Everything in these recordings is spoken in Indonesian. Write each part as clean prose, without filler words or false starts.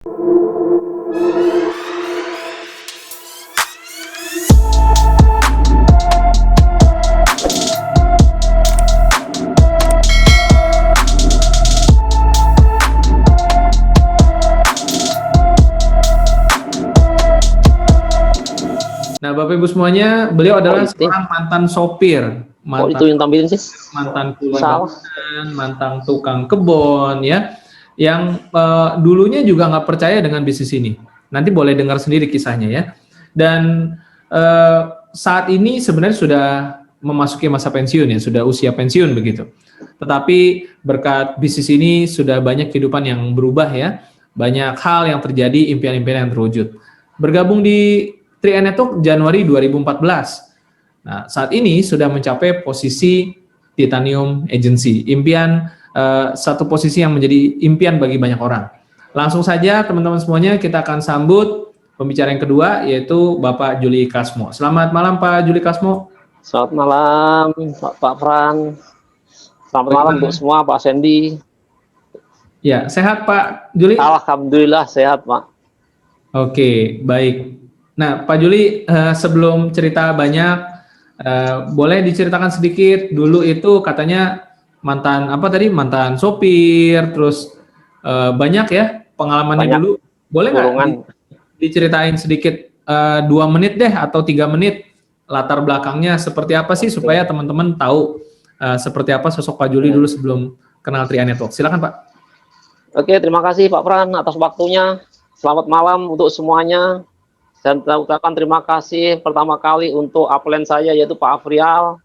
Nah, Bapak Ibu semuanya, beliau adalah seorang mantan sopir, itu yang tampilin sih? mantan kuli bangunan, mantan tukang kebun, ya, yang dulunya juga nggak percaya dengan bisnis ini. Nanti boleh dengar sendiri kisahnya ya. Dan saat ini sebenarnya sudah memasuki masa pensiun ya, sudah usia pensiun begitu. Tetapi berkat bisnis ini sudah banyak kehidupan yang berubah ya, banyak hal yang terjadi, impian-impian yang terwujud. Bergabung di 3i Network Januari 2014. Nah, saat ini sudah mencapai posisi Titanium Agency, impian satu posisi yang menjadi impian bagi banyak orang. Langsung saja teman-teman semuanya kita akan sambut pembicara yang kedua yaitu Bapak Juli Kasmo. Selamat malam Pak Juli Kasmo. Selamat malam Pak Fran. Selamat malam untuk semua Pak Sandy. Ya, sehat Pak Juli? Alhamdulillah sehat Pak. Oke, baik. Nah, Pak Juli, sebelum cerita banyak, boleh diceritakan sedikit dulu itu katanya mantan apa tadi, mantan sopir, terus banyak ya pengalamannya banyak. Dulu. Boleh nggak diceritain sedikit 2 menit deh atau 3 menit latar belakangnya seperti apa sih supaya teman-teman tahu seperti apa sosok Pak Juli dulu sebelum kenal 3i Network. Silakan Pak. Oke, terima kasih Pak Fran atas waktunya. Selamat malam untuk semuanya. Dan saya ucapkan terima kasih pertama kali untuk upline saya yaitu Pak Afrial.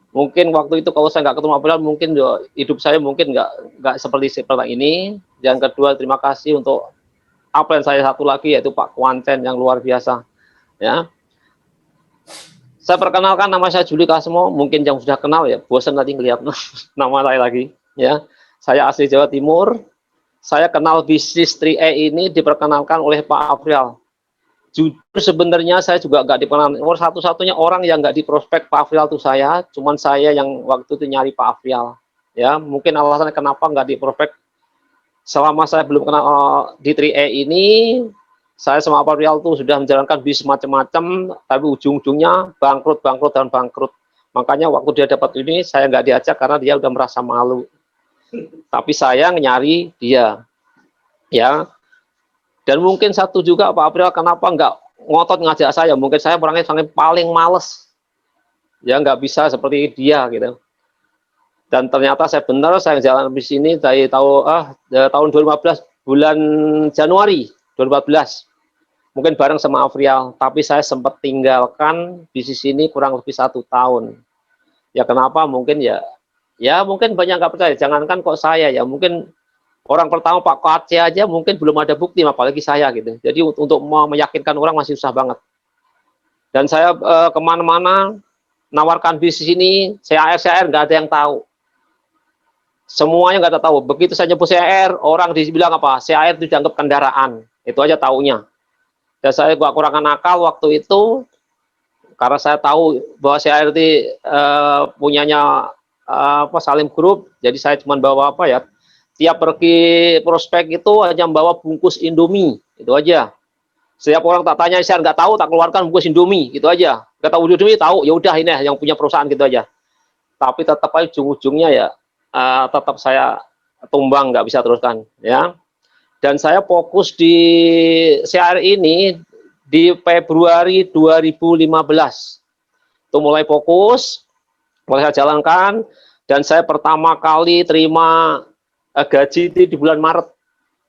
Mungkin waktu itu kalau saya nggak ketemu Afrial mungkin hidup saya mungkin nggak seperti ini. Yang kedua terima kasih untuk upline saya satu lagi yaitu Pak Kwanten yang luar biasa. Ya. Saya perkenalkan nama saya Juli Kasmo. Mungkin yang sudah kenal ya bosan tadi ngelihat nama saya lagi. Ya. Saya asli Jawa Timur. Saya kenal bisnis 3i ini diperkenalkan oleh Pak Afrial. Jujur sebenarnya saya juga nggak dikenal. Satu-satunya orang yang nggak diprospek Pak Afrial itu saya. Cuman saya yang waktu itu nyari Pak Afrial. Ya, mungkin alasannya kenapa nggak diprospek. Selama saya belum kenal di 3i ini, saya sama Pak Afrial itu sudah menjalankan bisnis macam-macam, tapi ujung-ujungnya bangkrut, dan bangkrut. Makanya waktu dia dapat ini, saya nggak diajak karena dia udah merasa malu. Tapi saya nyari dia. Ya. Dan mungkin satu juga Pak April kenapa nggak ngotot ngajak saya, mungkin saya orangnya paling males ya, nggak bisa seperti dia gitu. Dan ternyata saya benar, saya jalan di sini dari tahun 2015 bulan Januari 2014 mungkin bareng sama Afrial, tapi saya sempat tinggalkan bisnis ini kurang lebih 1 tahun. Ya kenapa? Mungkin ya mungkin banyak nggak percaya, jangankan kok saya ya, mungkin orang pertama Pak Kace aja mungkin belum ada bukti, apalagi saya gitu. Jadi untuk meyakinkan orang masih susah banget. Dan saya kemana-mana nawarkan bisnis ini, CAR nggak ada yang tahu. Semuanya nggak ada tahu. Begitu saya nyebut CAR, orang dibilang apa? CAR itu dianggap kendaraan. Itu aja taunya. Dan saya gak kurangan akal waktu itu, karena saya tahu bahwa CAR itu punyanya Salim Group. Jadi saya cuma bawa tiap pergi prospek itu hanya membawa bungkus Indomie, itu aja. Setiap orang tak tanya, saya nggak tahu, tak keluarkan bungkus Indomie, gitu aja. Nggak tahu Indomie, tahu, ya udah ini yang punya perusahaan gitu aja. Tapi tetap aja ujung-ujungnya ya, tetap saya tumbang, nggak bisa teruskan, ya. Dan saya fokus di CR ini di Februari 2015. Itu mulai fokus, mulai saya jalankan, dan saya pertama kali terima gaji di bulan Maret.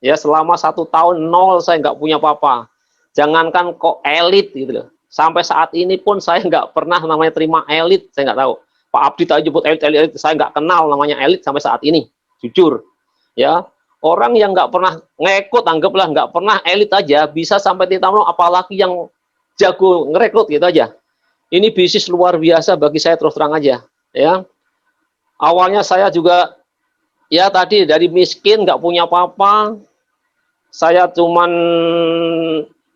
Ya, selama 1 tahun nol, saya nggak punya apa-apa. Jangankan kok elit gitu loh. Sampai saat ini pun saya nggak pernah namanya terima elit, saya nggak tahu. Pak Abdi tadi jemput elit, saya nggak kenal namanya elit sampai saat ini, jujur. Ya, orang yang nggak pernah ngekut, anggaplah nggak pernah elit aja, bisa sampai Titanium, apalagi yang jago ngerekrut gitu aja. Ini bisnis luar biasa bagi saya, terus terang aja. Ya, awalnya saya juga ya tadi dari miskin, nggak punya apa-apa, saya cuman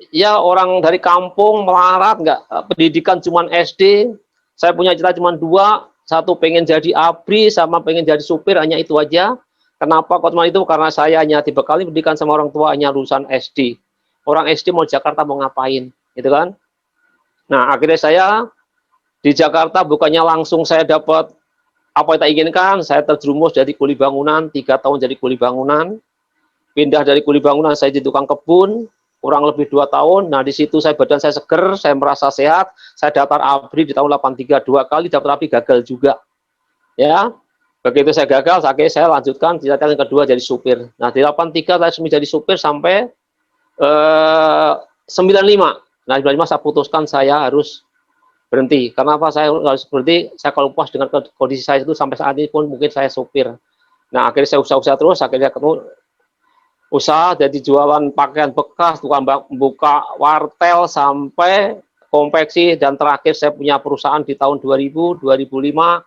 ya orang dari kampung melarat, nggak pendidikan cuman SD, saya punya cita cuman 2, satu pengen jadi ABRI sama pengen jadi supir, hanya itu aja. Kenapa kok cuma itu? Karena saya hanya dibekali pendidikan sama orang tua hanya lulusan SD. Orang SD mau Jakarta mau ngapain, gitu kan? Nah, akhirnya saya di Jakarta bukannya langsung saya dapat apa yang tak inginkan, saya terjerumus dari kuli bangunan, 3 tahun jadi kuli bangunan, pindah dari kuli bangunan saya jadi tukang kebun, kurang lebih 2 tahun. Nah, di situ badan saya seger, saya merasa sehat, saya daftar ABRI di tahun 83, 2 kali daftar ABRI gagal juga. Ya, begitu saya gagal, akhirnya saya lanjutkan di yang kedua jadi supir. Nah, di 83 saya jadi supir sampai 95. Nah, 95 saya putuskan saya harus berhenti. Karena apa saya harus berhenti? Saya kalau puas dengan kondisi saya itu sampai saat ini pun mungkin saya supir. Nah, akhirnya saya usaha-usaha terus, akhirnya ketemu usaha jadi jualan pakaian bekas, tukang buka wartel sampai konveksi, dan terakhir saya punya perusahaan di tahun 2000, 2005,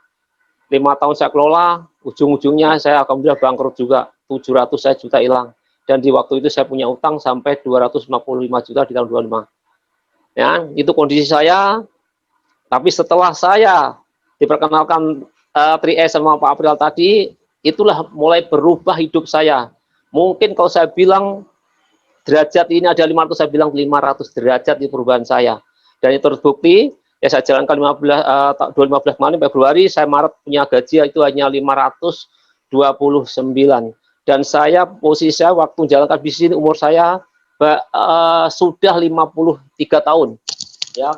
5 tahun saya kelola, ujung-ujungnya saya alhamdulillah bangkrut juga, 700 juta hilang. Dan di waktu itu saya punya utang sampai 255 juta di tahun 25. Ya, itu kondisi saya. Tapi setelah saya diperkenalkan 3E sama Pak April tadi, itulah mulai berubah hidup saya. Mungkin kalau saya bilang derajat ini ada 500, saya bilang 500 derajat di perubahan saya. Dan itu terbukti, ya saya jalankan 2015 kemarin Februari, saya Maret punya gaji itu hanya 529. Dan saya posisi saya waktu menjalankan bisnis ini umur saya sudah 53 tahun. Ya,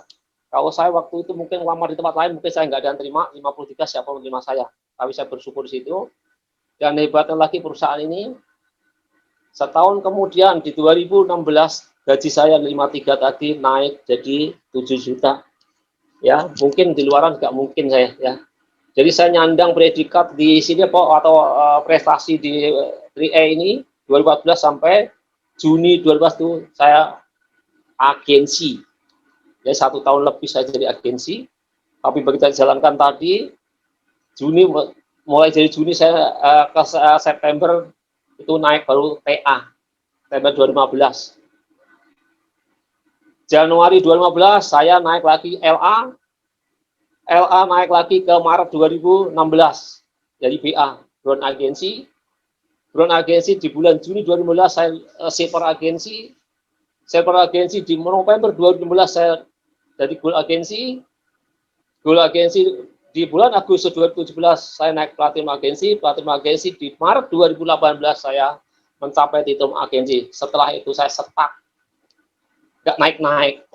kalau saya waktu itu mungkin lamar di tempat lain, mungkin saya nggak ada yang terima, 53 siapa yang terima saya. Tapi saya bersyukur di situ. Dan hebatnya lagi perusahaan ini, setahun kemudian di 2016, gaji saya 53 tadi naik jadi 7 juta. Ya, mungkin di luaran nggak mungkin saya. Ya. Jadi saya nyandang predikat di sini atau prestasi di 3E ini 2014 sampai Juni 2012 itu saya agensi. Jadi 1 tahun lebih saya jadi agensi. Tapi begitu saya jalankan tadi, Juni mulai dari Juni saya ke September itu naik baru TA. September 2015. Januari 2015 saya naik lagi LA naik lagi ke Maret 2016 jadi BA, Brown Agency di bulan Juni 2015 saya Silver Agency di November 2016 saya jadi Gold Agency di bulan Agustus 2017 saya naik Platinum Agency di Maret 2018 saya mencapai Titanium Agency. Setelah itu saya stuck, nggak naik-naik,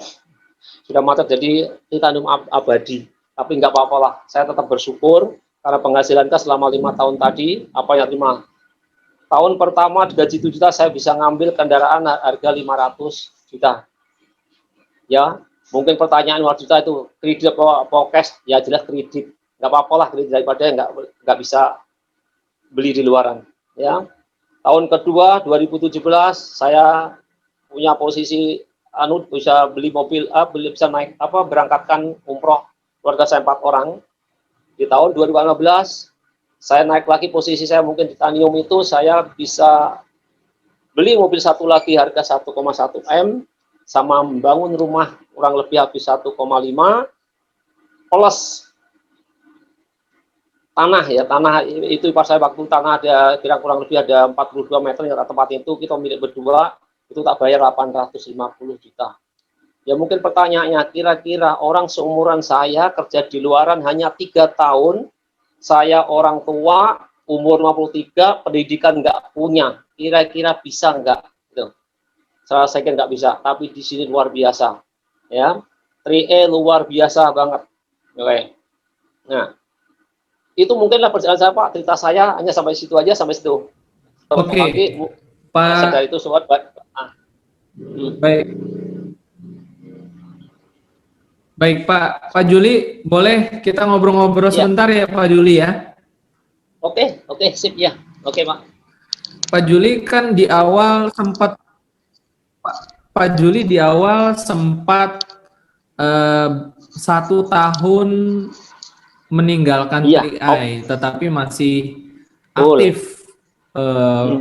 sudah macet jadi Titanium abadi. Tapi nggak apa-apa lah, saya tetap bersyukur karena penghasilan selama 5 tahun tadi, apa yang terima. Tahun pertama gaji 7 juta, saya bisa ngambil kendaraan harga 500 juta. Ya, mungkin pertanyaan 500 juta itu kredit apa cash? Ya jelas kredit. Nggak apa-apa lah kredit daripada nggak bisa beli di luaran. Ya. Tahun kedua 2017 saya punya posisi bisa beli mobil, bisa naik berangkatkan umroh keluarga saya 4 orang. Di tahun 2015 saya naik lagi posisi saya mungkin di Titanium itu saya bisa beli mobil satu lagi harga 1,1 M sama membangun rumah kurang lebih habis 1,5 plus tanah ya, tanah itu pas saya waktu tanah ada kurang lebih ada 42 meter yang tempat itu kita milik berdua, itu tak bayar 850 juta. Ya mungkin pertanyaannya, kira-kira orang seumuran saya kerja di luaran hanya 3 tahun, saya orang tua, umur 53, pendidikan nggak punya, kira-kira bisa nggak? Gitu. Saya kira nggak bisa, tapi di sini luar biasa. Ya, 3E luar biasa banget. Oke. Nah, itu mungkinlah perjalanan saya Pak, cerita saya hanya sampai situ aja, sampai situ. Oke, Pak. Dari itu soal baik. Baik Pak Juli, boleh kita ngobrol-ngobrol sebentar ya Pak Juli ya? Oke, sip ya. Oke Pak. Pak Juli kan di awal sempat Pak Juli di awal sempat 1 tahun meninggalkan 3i, tetapi masih aktif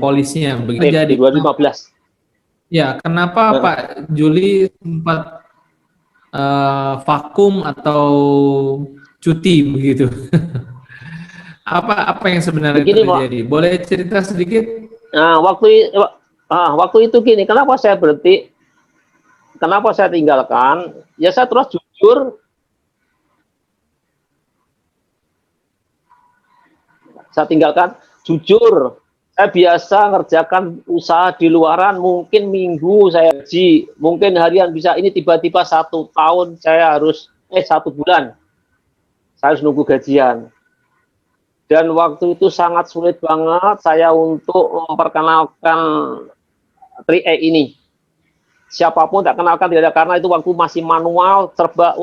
polisnya begitu jadi 2015. Ya, kenapa Pak Juli sempat vakum atau cuti begitu? Apa yang sebenarnya Begini, Pak. terjadi? Boleh cerita sedikit? Nah, waktu itu gini, kenapa saya berhenti? Kenapa saya tinggalkan? Ya saya terus jujur, saya tinggalkan jujur. Saya biasa ngerjakan usaha di luaran, mungkin minggu saya gaji, mungkin harian bisa, ini tiba-tiba 1 tahun saya harus, 1 bulan, saya harus nunggu gajian. Dan waktu itu sangat sulit banget saya untuk memperkenalkan 3E ini. Siapapun tak kenalkan tidak ada, karena itu waktu masih manual, serba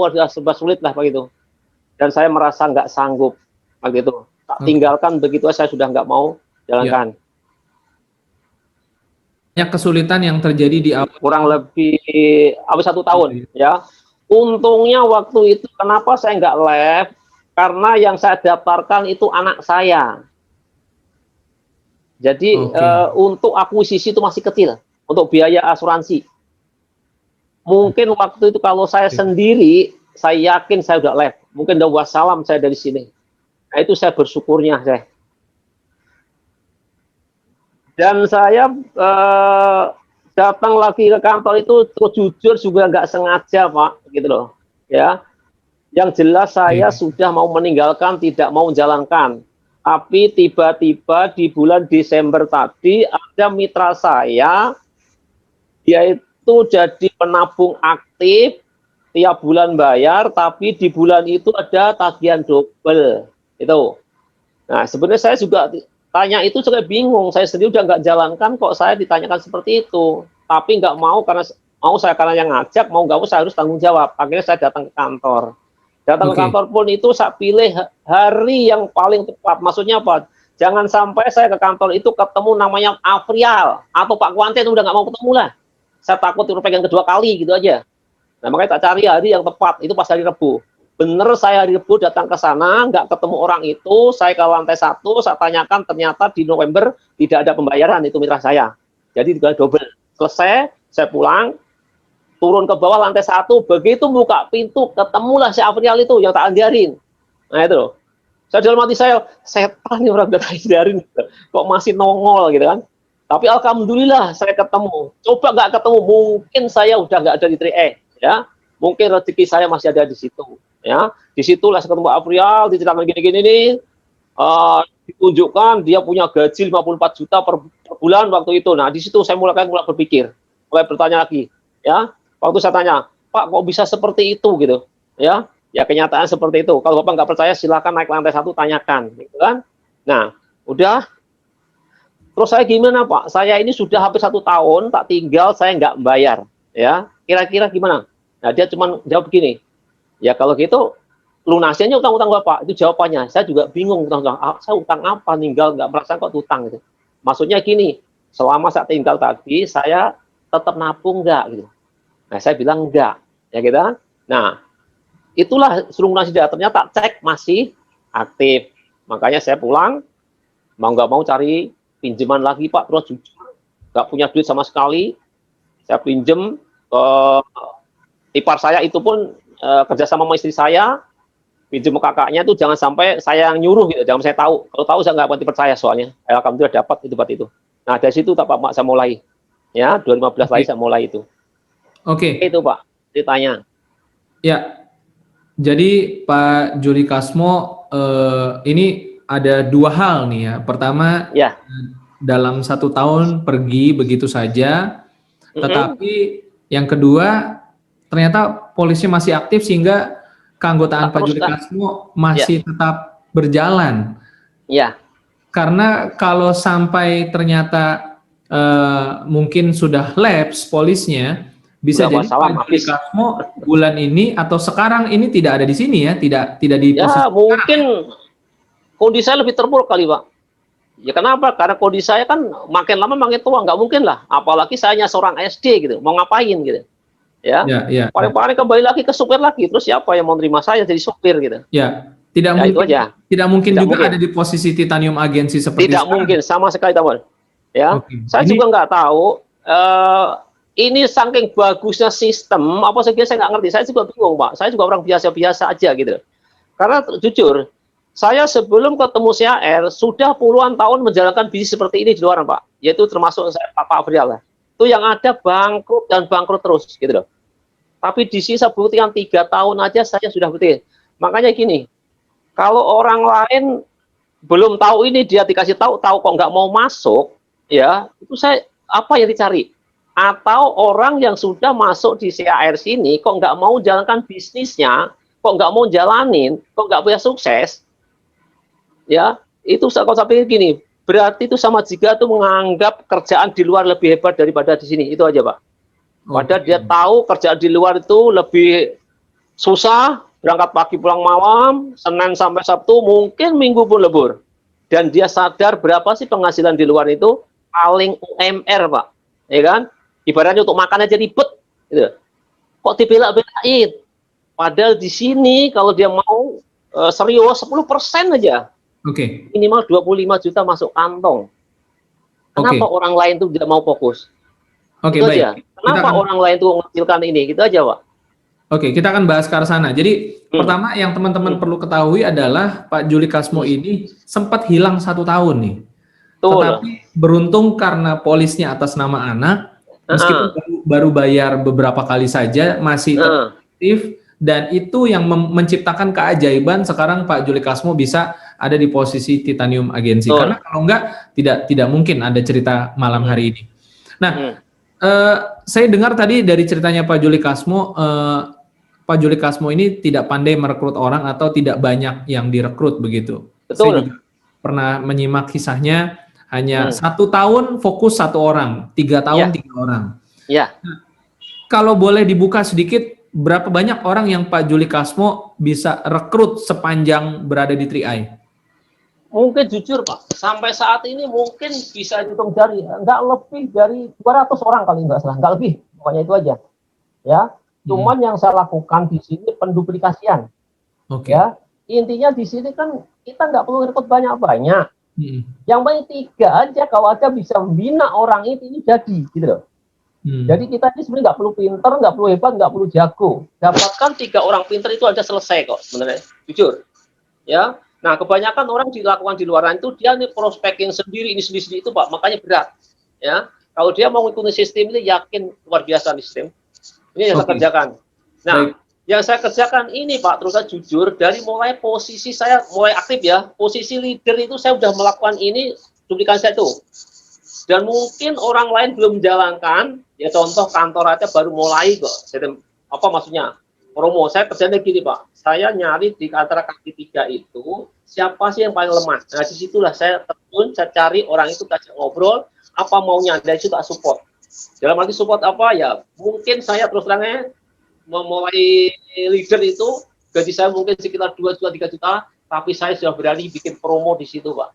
sulit lah begitu. Dan saya merasa nggak sanggup begitu. Tak tinggalkan begitu, saya sudah nggak mau jalankan. Banyak kesulitan yang terjadi di awal. Kurang lebih habis 1 tahun ya. Untungnya waktu itu kenapa saya nggak live? Karena yang saya daftarkan itu anak saya. Jadi untuk akuisisi itu masih kecil, untuk biaya asuransi. Mungkin waktu itu kalau saya sendiri, saya yakin saya udah live. Mungkin udah wassalam saya dari sini. Nah, itu saya bersyukurnya saya. Dan saya datang lagi ke kantor itu terus jujur juga nggak sengaja, Pak, gitu loh. Ya. Yang jelas saya sudah mau meninggalkan, tidak mau menjalankan. Tapi tiba-tiba di bulan Desember tadi ada mitra saya, dia itu jadi penabung aktif, tiap bulan bayar, tapi di bulan itu ada tagihan double. Itu. Nah, sebenarnya saya juga tanya itu juga bingung. Saya sendiri udah nggak jalankan, kok saya ditanyakan seperti itu. Tapi nggak mau, karena yang ngajak, mau nggak mau saya harus tanggung jawab. Akhirnya saya datang ke kantor. Datang ke kantor pun itu saya pilih hari yang paling tepat. Maksudnya apa? Jangan sampai saya ke kantor itu ketemu namanya Afrial atau Pak Kuante, itu udah nggak mau ketemu lah. Saya takut itu pegang kedua kali gitu aja. Nah, makanya tak cari hari yang tepat, itu pas hari Rabu. Bener saya hari Rabu datang ke sana, nggak ketemu orang itu, saya ke lantai 1, saya tanyakan, ternyata di November tidak ada pembayaran, itu mitra saya. Jadi double. Selesai, saya pulang, turun ke bawah lantai 1, begitu buka pintu, ketemulah si Afrial itu yang tak hindarin. Nah itu loh. Saya dalam hati saya, setan nih orang udah tak hindarin, kok masih nongol gitu kan. Tapi alhamdulillah saya ketemu. Coba nggak ketemu, mungkin saya udah nggak ada di 3E, ya. Mungkin rezeki saya masih ada di situ, ya. Disitulah saya ketemu Afrial, diceritakan gini-gini nih, ditunjukkan dia punya gaji 54 juta per bulan waktu itu. Nah di situ saya mulai berpikir, mulai bertanya lagi, ya. Waktu saya tanya, Pak, kok bisa seperti itu gitu, ya? Ya kenyataan seperti itu. Kalau Bapak nggak percaya, silakan naik lantai 1, tanyakan, gitu kan? Nah, udah. Terus saya gimana, Pak? Saya ini sudah hampir 1 tahun, tak tinggal, saya nggak bayar, ya? Kira-kira gimana? Nah, dia cuma jawab begini, ya kalau gitu lunasinya utang-utang Bapak. Itu jawabannya. Saya juga bingung, saya utang apa, ninggal nggak merasa kok utang gitu. Maksudnya gini, selama saya tinggal tadi, saya tetap nabung nggak gitu. Nah, saya bilang enggak, ya gitu. Nah, itulah suruh lunasi dia. Ternyata cek masih aktif. Makanya saya pulang, mau nggak mau cari pinjaman lagi, Pak. Terus jujur, nggak punya duit sama sekali. Saya pinjem ke ipar saya, itu pun kerja sama istri saya, pinjem ke kakaknya itu jangan sampai saya yang nyuruh gitu, jangan saya tahu. Kalau tahu saya nggak pasti percaya soalnya. Alhamdulillah dapat itu Pak itu. Nah, dari situ Pak saya mulai. Ya, 2015 lagi saya mulai itu. Oke. Itu Pak, ditanya. Ya, jadi Pak Juli Kasmo, ini ada 2 hal nih ya. Pertama, ya, dalam 1 tahun pergi begitu saja, tetapi yang kedua, ternyata polisi masih aktif sehingga keanggotaan Pak Juli Kasmo masih tetap berjalan. Ya. Karena kalau sampai ternyata mungkin sudah lapse polisnya, bisa jadi Pak Juli Kasmo bulan ini atau sekarang ini tidak ada di sini ya, tidak di posisi mungkin sekarang. Kondisi saya lebih terpuruk kali Pak. Ya kenapa? Karena kondisi saya kan makin lama makin tua, nggak mungkin lah. Apalagi saya hanya seorang SD gitu, mau ngapain gitu. Ya. Paling-paling kembali lagi ke supir lagi, terus siapa yang mau terima saya jadi supir gitu. Ya, tidak mungkin juga ada di posisi titanium agensi seperti tidak sekarang. Mungkin sama sekali teman. Ya, saya juga nggak tahu. Ini saking bagusnya sistem, apa saya nggak ngerti. Saya juga bingung Pak. Saya juga orang biasa-biasa aja gitu. Karena jujur, saya sebelum ketemu CAR sudah puluhan tahun menjalankan bisnis seperti ini di luar, Pak. Yaitu termasuk saya, Pak Afrial. Itu yang ada bangkrut dan bangkrut terus, gitu loh. Tapi di sini saya buktikan 3 tahun aja saya sudah bukti. Makanya gini, kalau orang lain belum tahu ini dia dikasih tahu kok nggak mau masuk, ya itu saya apa yang dicari? Atau orang yang sudah masuk di CAR sini kok nggak mau jalankan bisnisnya, kok nggak mau jalanin, kok nggak punya sukses, ya itu saya pikir gini, berarti itu sama jika tuh menganggap kerjaan di luar lebih hebat daripada di sini, itu aja Pak. Padahal dia tahu kerjaan di luar itu lebih susah, berangkat pagi pulang malam, Senin sampai Sabtu, mungkin Minggu pun lebur. Dan dia sadar berapa sih penghasilan di luar itu, paling UMR Pak, ya kan? Ibaratnya untuk makan aja ribet, gitu. Kok dibela-belain? Padahal di sini kalau dia mau serius 10% aja, minimal 25 juta masuk kantong. Kenapa orang lain tuh tidak mau fokus? Itu baik. aja. Kenapa orang lain tuh mengecilkan ini? Gitu aja, Pak. Kita akan bahas ke arah sana. Jadi pertama yang teman-teman perlu ketahui adalah Pak Juli Kasmo ini sempat hilang 1 tahun nih. Tetapi beruntung karena polisnya atas nama anak, meskipun baru bayar beberapa kali saja, masih aktif, dan itu yang menciptakan keajaiban sekarang Pak Juli Kasmo bisa ada di posisi Titanium Agency. Karena kalau enggak, tidak mungkin ada cerita malam hari ini. Nah, saya dengar tadi dari ceritanya Pak Juli Kasmo, Pak Juli Kasmo ini tidak pandai merekrut orang atau tidak banyak yang direkrut begitu. Betul. Saya juga pernah menyimak kisahnya, hanya 1 tahun fokus 1 orang, 3 tahun 3 orang. Ya. Nah, kalau boleh dibuka sedikit, berapa banyak orang yang Pak Juli Kasmo bisa rekrut sepanjang berada di 3i? Mungkin jujur Pak, sampai saat ini mungkin bisa dihitung jari, nggak lebih dari 200 orang kali nggak salah, nggak lebih, pokoknya itu aja. Ya, cuman yang saya lakukan di sini penduplikasian. Ya, intinya di sini kan kita nggak perlu rekrut banyak-banyak. Yang paling 3 aja, kalau aja bisa membina orang ini jadi, gitu loh. Jadi kita ini sebenarnya nggak perlu pinter, nggak perlu hebat, nggak perlu jago. Dapatkan 3 orang pinter itu aja selesai kok, sebenarnya. Jujur, ya. Nah, kebanyakan orang dilakukan di luaran itu dia nih prospecting sendiri, ini sendiri itu Pak, makanya berat. Ya, kalau dia mau mengikuti sistem ini yakin luar biasa nih sistem. Ini yang saya kerjakan. Nah, yang saya kerjakan ini Pak, terus saya jujur, dari mulai posisi saya mulai aktif ya, posisi leader itu saya sudah melakukan ini, duplikasi saya itu. Dan mungkin orang lain belum menjalankan, ya contoh kantor aja baru mulai kok. Apa maksudnya? Promo, saya kerjanya gini Pak, saya nyari di antara kaki 3 itu, siapa sih yang paling lemah? Nah, disitulah saya terjun, saya cari orang itu, ajak ngobrol, apa maunya, dari situ tak support. Dalam arti support apa ya, mungkin saya terus terangnya, memulai leader itu, gaji saya mungkin sekitar 2 juta, 3 juta, tapi saya sudah berani bikin promo di situ Pak.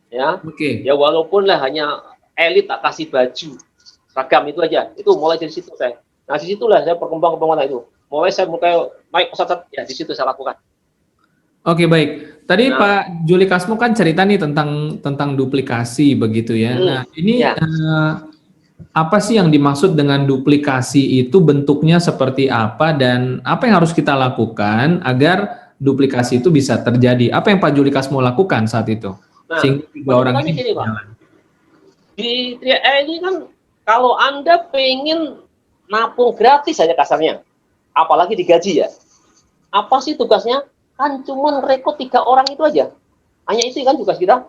Ya, ya walaupun lah hanya elit tak kasih baju, seragam itu aja, itu mulai dari situ saya. Nah, disitulah saya berkembang itu. Mulai saya naik pesat, ya di situ saya lakukan. Baik. Tadi Pak Juli Kasmo kan cerita nih tentang duplikasi begitu ya. Nah, ini apa sih yang dimaksud dengan duplikasi itu, bentuknya seperti apa, dan apa yang harus kita lakukan agar duplikasi itu bisa terjadi? Apa yang Pak Juli Kasmo lakukan saat itu? Nah, sehingga 3 orang ini gini, Pak. Di 3i ini kan kalau Anda pengen napung gratis saja kasarnya, apalagi digaji ya. Apa sih tugasnya? Kan cuma rekrut 3 orang itu aja. Hanya itu kan tugas kita.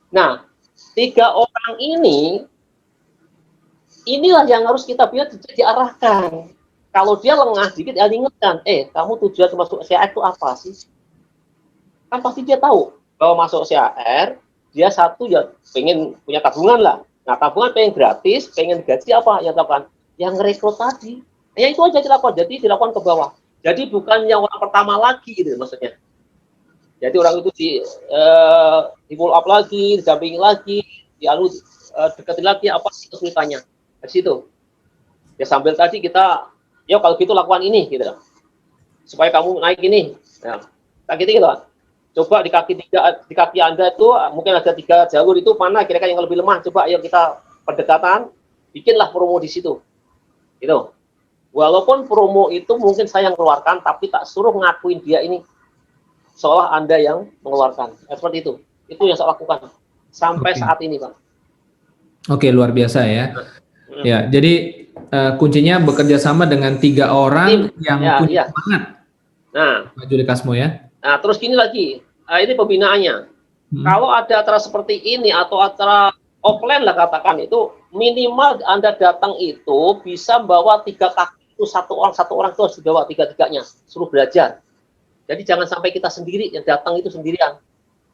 Nah, 3 orang inilah yang harus kita biar diarahkan. Kalau dia lengah dikit, ya diingatkan, kamu tujuan masuk CAR itu apa sih? Kan pasti dia tahu bahwa masuk CAR, dia satu ya pengen punya tabungan lah. Nah, tabungan pengen gratis, pengen gaji apa yang dilakukan? Yang rekrut tadi. Ya itu aja dilakukan, jadi dilakukan ke bawah. Jadi bukan yang orang pertama lagi gitu maksudnya. Jadi orang itu di follow up lagi, didampingi lagi, deketin lagi, apa sih kesulitannya dari situ. Ya sambil tadi kita, ya kalau gitu lakukan ini gitu, supaya kamu naik ini. Nah, gitu gitu. Coba di kaki Anda itu mungkin ada 3 jalur itu, mana kira-kira yang lebih lemah? Coba ayo kita pendekatan, bikinlah promo di situ. Gitu. Walaupun promo itu mungkin saya yang keluarkan, tapi tak suruh ngakuin dia ini. seolah Anda yang mengeluarkan. Seperti itu. Itu yang saya lakukan sampai saat ini, Pak. Oke, luar biasa ya. Hmm. Ya, jadi kuncinya bekerja sama dengan 3 orang yang Ya, punya iya. semangat. Nah, Pak Juli Kasmo ya. nah, terus gini lagi, ini pembinaannya. Kalau ada acara seperti ini atau acara offline lah katakan itu, minimal Anda datang itu bisa bawa 3 kaki itu satu orang itu harus dibawa tiga-tiganya, suruh belajar. Jadi jangan sampai kita sendiri yang datang itu sendirian,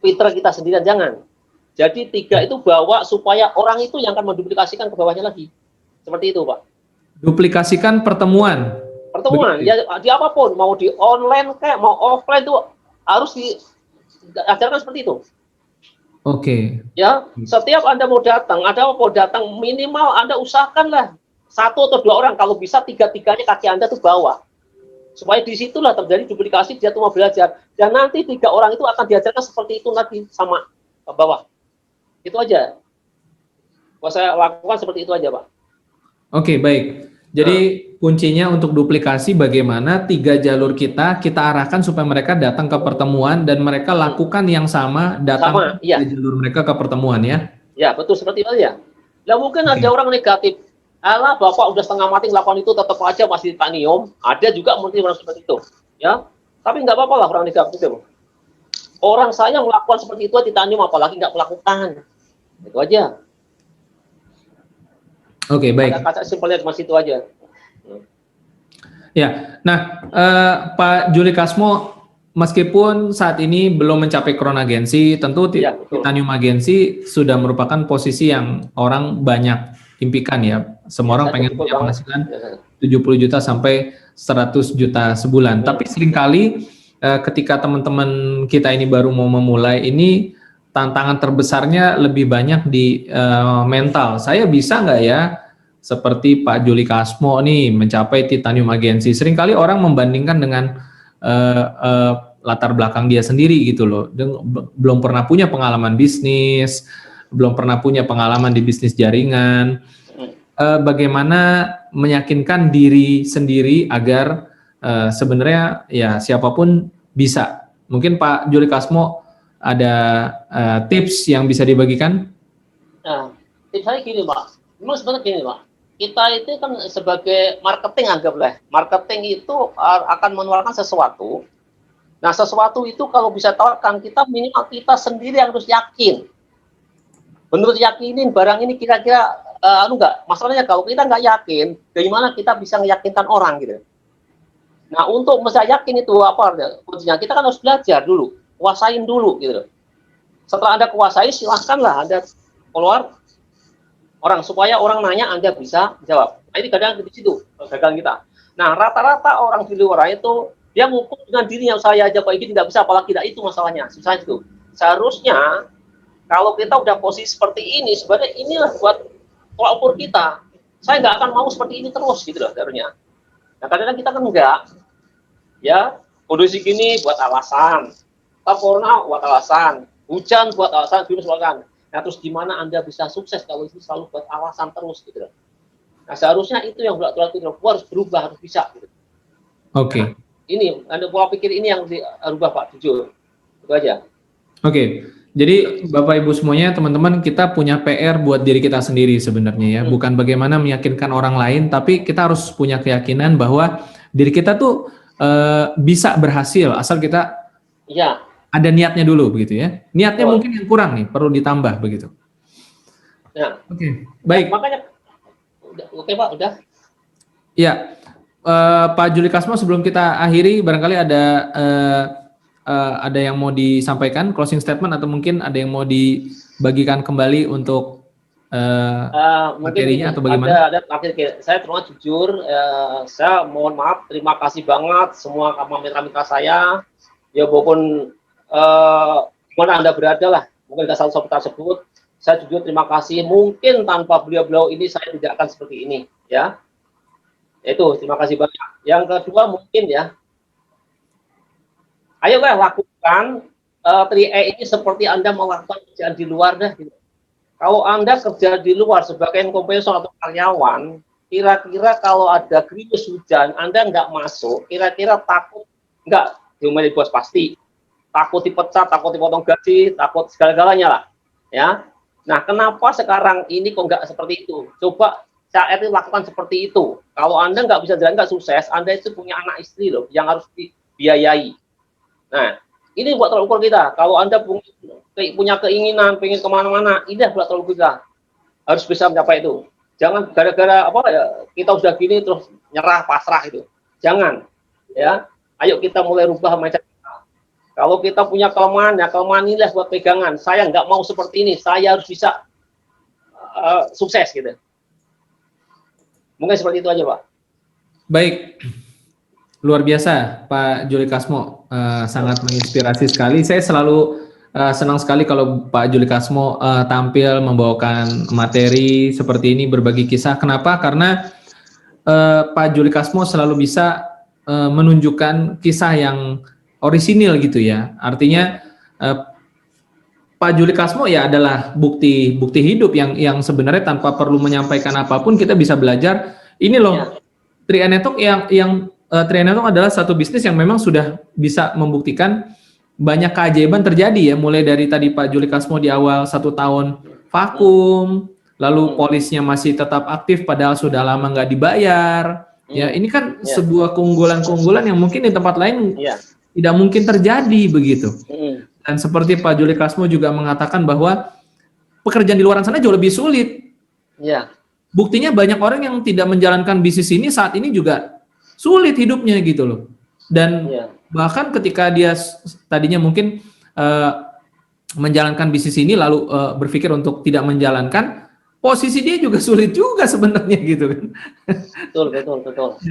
pinter kita sendirian, jangan. Jadi 3 itu bawa supaya orang itu yang akan menduplikasikan ke bawahnya lagi. Seperti itu, Pak. Duplikasikan pertemuan. Pertemuan, Begitu. ya di apapun, mau di online kayak mau offline itu harus diajarkan seperti itu. Oke. Ya, setiap Anda mau datang, minimal Anda usahakanlah 1 atau 2 orang, kalau bisa 3-tiganya kaki Anda tuh bawa. Supaya disitulah terjadi duplikasi, dia tuh mau belajar. Dan nanti 3 orang itu akan diajarkan seperti itu nanti sama ke bawah. Itu aja. Kalau saya lakukan seperti itu aja, Pak. Oke, baik. Jadi kuncinya untuk duplikasi bagaimana 3 jalur kita arahkan supaya mereka datang ke pertemuan dan mereka lakukan yang sama datang ke jalur mereka ke pertemuan ya. Ya, betul seperti itu ya. Lah mungkin ada orang negatif. Alah, Bapak udah setengah mati melakukan itu tetap aja masih titanium. Ada juga mungkin orang seperti itu. Ya. Tapi nggak apa-apa lah orang negatif itu. Orang saya melakukan seperti itu titanium apalagi nggak melakukan. Itu aja. Oke, baik. Kata simpelnya cuma situ aja. Ya, nah Pak Juli Kasmo, meskipun saat ini belum mencapai Kronagensi, tentu Titanium Agensi sudah merupakan posisi yang orang banyak impikan ya. Semua orang pengen punya penghasilan 70 juta sampai 100 juta sebulan. Tapi seringkali ketika teman-teman kita ini baru mau memulai, ini tantangan terbesarnya lebih banyak di mental. Saya bisa nggak ya seperti Pak Juli Kasmo nih mencapai Titanium Agensi? Seringkali orang membandingkan dengan latar belakang dia sendiri gitu loh. Belum pernah punya pengalaman bisnis, belum pernah punya pengalaman di bisnis jaringan. Bagaimana meyakinkan diri sendiri agar sebenarnya ya siapapun bisa. Mungkin Pak Juli Kasmo ada tips yang bisa dibagikan? Nah, tips saya gini, Pak. Memang sebenarnya gini, Pak. Kita itu kan sebagai marketing, anggaplah. Marketing itu akan menawarkan sesuatu. Nah, sesuatu itu kalau bisa tawarkan, kita minimal kita sendiri yang harus yakin. Menurut yakinin barang ini kira-kira enggak. Masalahnya kalau kita nggak yakin, bagaimana kita bisa meyakinkan orang gitu. Nah, untuk bisa yakin itu apa kuncinya? Kita kan harus belajar dulu, kuasain dulu gitu. Setelah Anda kuasai, silahkanlah Anda keluar orang supaya orang nanya Anda bisa jawab. Nah, ini kadang di situ gagalan kita. Nah, rata-rata orang di luar itu dia mengukur dengan dirinya, saya aja kok ini tidak bisa, apalagi tidak, itu masalahnya. Susah itu. Seharusnya kalau kita udah posisi seperti ini, sebenarnya inilah buat tolak ukur kita. Saya nggak akan mau seperti ini terus gitu loh seharusnya. Nah, kadang-kadang kita kan enggak. Ya, kondisi gini buat alasan. Corona buat alasan. Hujan buat alasan, virus buat alasan. Nah, terus gimana Anda bisa sukses kalau itu selalu buat alasan terus gitu. Nah, seharusnya itu yang harus berubah, harus bisa gitu. Oke. Nah, ini Anda pola pikir ini yang dirubah, Pak, jujur. Itu aja. Oke. Jadi Bapak Ibu semuanya, teman-teman, kita punya PR buat diri kita sendiri sebenarnya ya. Bukan bagaimana meyakinkan orang lain, tapi kita harus punya keyakinan bahwa diri kita tuh bisa berhasil asal kita ada niatnya dulu begitu ya. Niatnya mungkin yang kurang nih, perlu ditambah begitu. Nah, oke, baik. Makanya, oke Pak, udah. Ya, Pak Juli Kasmo, sebelum kita akhiri, barangkali ada yang mau disampaikan, closing statement, atau mungkin ada yang mau dibagikan kembali untuk materinya atau bagaimana? Ada saya terus jujur, saya mohon maaf, terima kasih banget semua mitra-mitra saya, ya walaupun mana Anda berada lah, mungkin kita satu tersebut, saya jujur terima kasih. Mungkin tanpa beliau-beliau ini saya tidak akan seperti ini, ya. Itu terima kasih banyak. Yang kedua mungkin ya, ayolah lakukan 3E ini seperti Anda melakukan kerjaan di luar dah. Gitu. Kalau Anda kerja di luar sebagai komposer atau karyawan, kira-kira kalau ada gerimis hujan, Anda nggak masuk, kira-kira takut nggak diomelin bos pasti. takut dipecat, takut dipotong gaji, takut segala-galanya lah. Ya. Nah, kenapa sekarang ini kok nggak seperti itu? Coba CR itu lakukan seperti itu. Kalau Anda nggak bisa jalan, nggak sukses, Anda itu punya anak istri loh yang harus dibiayai. Nah, ini buat tolak ukur kita. Kalau Anda punya keinginan, pengen kemana-mana, ini buat tolak ukur kita. Harus bisa mencapai itu. Jangan gara-gara apa ya, kita sudah gini terus nyerah, pasrah itu. Jangan. Ya, ayo kita mulai rubah mindset. Kalau kita punya kelemahan, ya kelemahan inilah buat pegangan. Saya nggak mau seperti ini, saya harus bisa sukses gitu. Mungkin seperti itu aja, Pak. Baik, luar biasa Pak Juli Kasmo, sangat menginspirasi sekali. Saya selalu senang sekali kalau Pak Juli Kasmo tampil membawakan materi seperti ini, berbagi kisah. Kenapa? Karena Pak Juli Kasmo selalu bisa menunjukkan kisah yang orisinil gitu ya. Artinya Pak Juli Kasmo ya adalah bukti hidup yang sebenarnya tanpa perlu menyampaikan apapun kita bisa belajar. Ini loh, Trianetok Trianetok adalah satu bisnis yang memang sudah bisa membuktikan banyak keajaiban terjadi ya. Mulai dari tadi Pak Juli Kasmo di awal 1 tahun vakum, lalu polisnya masih tetap aktif padahal sudah lama nggak dibayar. Ya, ini kan sebuah keunggulan yang mungkin di tempat lain tidak mungkin terjadi begitu. Dan seperti Pak Juli Kasmo juga mengatakan bahwa pekerjaan di luar sana jauh lebih sulit. Buktinya banyak orang yang tidak menjalankan bisnis ini saat ini juga sulit hidupnya gitu loh. Dan bahkan ketika dia tadinya mungkin menjalankan bisnis ini lalu berpikir untuk tidak menjalankan, posisi dia juga sulit juga sebenarnya gitu kan. Betul.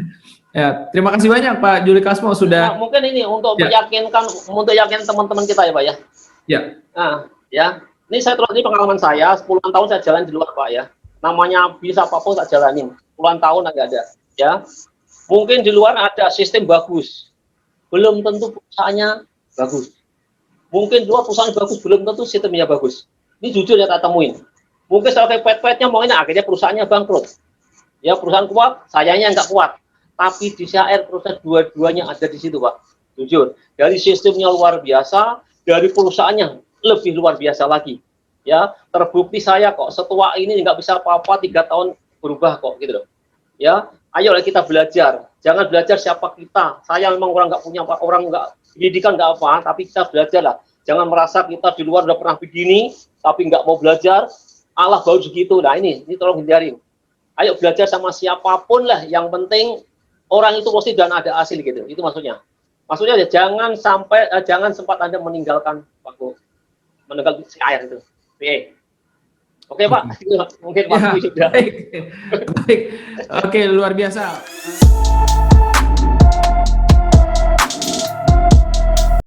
Ya, terima kasih banyak Pak Juli Kasmo sudah. Nah, mungkin ini untuk meyakinkan, untuk yakin teman-teman kita ya Pak ya. Nah, ya, ini saya terus ini pengalaman saya, 10 tahun saya jalan di luar Pak ya. Namanya bisa apapun tak jalanin, puluhan tahun nggak ada. Ya, mungkin di luar ada sistem bagus, belum tentu perusahaannya bagus. Mungkin dua perusahaan bagus, belum tentu sistemnya bagus. Ini jujur ya tak temuin. Mungkin setelah pet-petnya mau ini akhirnya perusahaannya bangkrut. Ya perusahaan kuat, sayanya nggak kuat. Tapi di CR proses dua-duanya ada di situ Pak. Jujur, dari sistemnya luar biasa, dari perusahaannya lebih luar biasa lagi. Ya, terbukti saya kok setua ini nggak bisa apa-apa 3 tahun berubah kok gitu loh. Ya, ayolah kita belajar. Jangan belajar siapa kita. Saya memang orang nggak punya orang nggak pendidikan nggak apa, tapi kita belajar lah. Jangan merasa kita di luar udah pernah begini, tapi nggak mau belajar. Allah baru segitu. Nah ini tolong hindarin. Ayo belajar sama siapapun lah. Yang penting orang itu pasti dan ada hasil gitu. Itu maksudnya. Maksudnya ya jangan sampai jangan sempat Anda meninggalkan waktu meninggalkan CR itu. Oke Pak, mungkin waktu sudah. Baik. Oke, luar biasa.